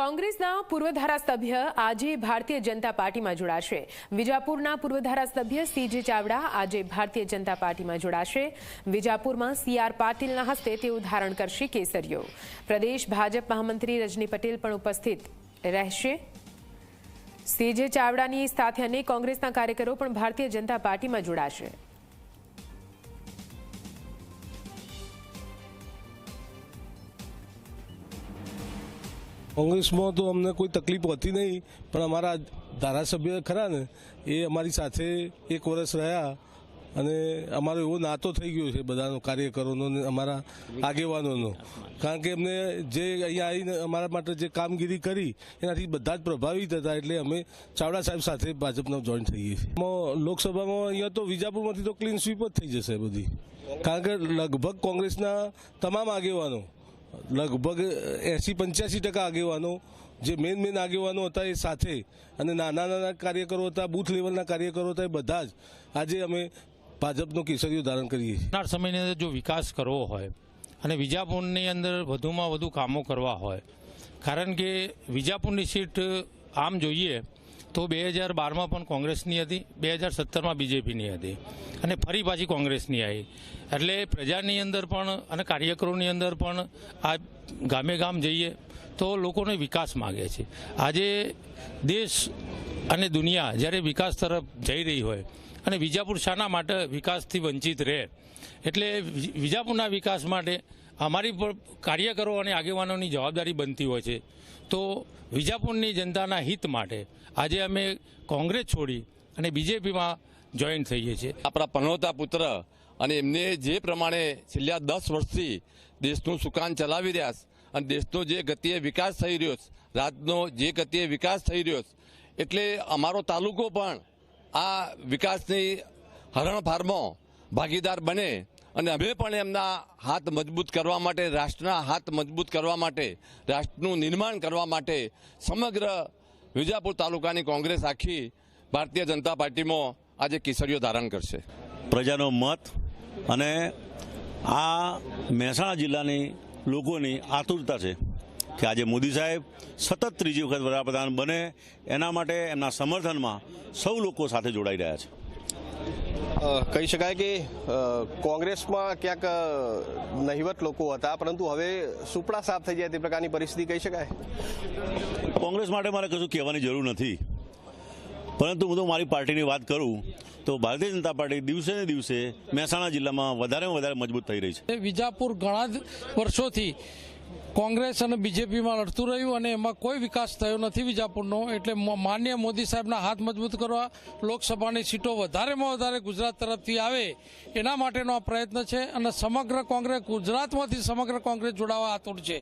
કોંગ્રેસના પૂર્વ ધારાસભ્ય આજે ભારતીય જનતા પાર્ટીમાં જોડાશે। વિજાપુરના પૂર્વ ધારાસભ્ય સીજે ચાવડા આજે ભારતીય જનતા પાર્ટીમાં જોડાશે। વિજાપુરમાં સીઆર પાટીલના હસ્તે તેઓ ધારણ કરશે કેસરીઓ। પ્રદેશ ભાજપ મહામંત્રી રજની પટેલ પણ ઉપસ્થિત રહેશે। સીજે ચાવડાની સાથે અનેક કોંગ્રેસના કાર્યકરો પણ ભારતીય જનતા પાર્ટીમાં જોડાશે। कांग्रेस में तो अमने कोई तकलीफ होती नहीं, पर अमरा धारासभ्य खरा ने ये अमरी साथे एक वर्ष रहा अने अमारो एवो नातो थई गयो छे बधानो कार्यकरोनो ने अमारा आगेवानोनो, कारण के अमने जे अहींया आवीने अमारा माटे जे कामगीरी करी एनाथी बधा ज प्रभावित हता, एटले अमे चावड़ा साहेब साथे भाजपनो जॉइन थईए छीए। लोकसभामां अहींया तो विजापुरमांथी तो क्लीन स्वीप ज थई जशे बधी, कारण के लगभग कांग्रेसना तमाम आगेवानो लगभग 80-85% आगेवानो जे मेन आगेवानो हता ए साथे अने नाना कार्यकरो हता, बूथ लेवलना कार्यकरो हता, बधा ज आजे अमे भाजपनो केसरीओ धारण करीए छीए। આવનાર સમયની અંદર જો વિકાસ કરવો હોય અને વિજાપુરની અંદર વધુમાં વધુ કામો કરવા હોય, કારણ કે વિજાપુરની સીટ આમ જોઈએ તો 2012માં પણ કોંગ્રેસની હતી, 2017માં બીજેપીની હતી અને ફરી પાછી કોંગ્રેસની આવી, એટલે પ્રજાની અંદર પણ અને કાર્યકરોની અંદર પણ આ ગામે ગામ જઈએ તો લોકોને વિકાસ માગે છે। આજે દેશ અને દુનિયા જ્યારે વિકાસ તરફ જઈ રહી હોય અને વિજાપુર શાના માટે વિકાસથી વંચિત રહે, એટલે વિજાપુરના વિકાસ માટે અમારી પણ કાર્યકરો અને આગેવાનોની જવાબદારી બનતી હોય છે। તો વિજાપુરની જનતાના હિત માટે આજે અમે કોંગ્રેસ છોડી અને બીજેપીમાં જોઈન થઈએ છીએ। આપણા પનોતા પુત્ર અને એમને જે પ્રમાણે છેલ્લા 10 વર્ષથી દેશનું સુકાન ચલાવી રહ્યા છે અને દેશનો જે ગતિએ વિકાસ થઈ રહ્યો છે, રાજ્યનો જે ગતિએ વિકાસ થઈ રહ્યો છે, એટલે અમારો તાલુકો પણ આ વિકાસની હરણફારમાં ભાગીદાર બને અને અમે પણ એમના હાથ મજબૂત કરવા માટે, રાષ્ટ્રના હાથ મજબૂત કરવા માટે, રાષ્ટ્રનું નિર્માણ કરવા માટે સમગ્ર વિજાપુર તાલુકાની કોંગ્રેસ આખી ભારતીય જનતા પાર્ટીમાં આજે કેસરીઓ ધારણ કરશે। પ્રજાનો મત અને આ મહેસાણા જિલ્લાની લોકોની આતુરતા છે કે આજે મોદી સાહેબ સતત ત્રીજી વખત વડાપ્રધાન બને, એના માટે એમના સમર્થનમાં સૌ લોકો સાથે જોડાઈ રહ્યા છે। કહી શકાય કે કોંગ્રેસમાં ક્યાંક નહિવત લોકો હતા, પરંતુ હવે સુપડા સાફ થઈ જાય તે પ્રકારની પરિસ્થિતિ કહી શકાય। કોંગ્રેસ માટે મારે કશું કહેવાની જરૂર નથી, પરંતુ હું તો મારી પાર્ટીની વાત કરું તો ભારતીય જનતા પાર્ટી દિવસે ને દિવસે મહેસાણા જિલ્લામાં વધારેમાં વધારે મજબૂત થઈ રહી છે। વિજાપુર ઘણા વર્ષોથી કોંગ્રેસ અને બીજેપીમાં લડતું રહ્યું અને એમાં કોઈ વિકાસ થયો નથી વિજાપુરનો, એટલે માનનીય મોદી સાહેબના હાથ મજબૂત કરવા, લોકસભાની સીટો વધારેમાં વધારે ગુજરાત તરફથી આવે એના માટેનો આ પ્રયત્ન છે અને સમગ્ર કોંગ્રેસ ગુજરાતમાંથી સમગ્ર કોંગ્રેસ જોડાવા આતુર છે।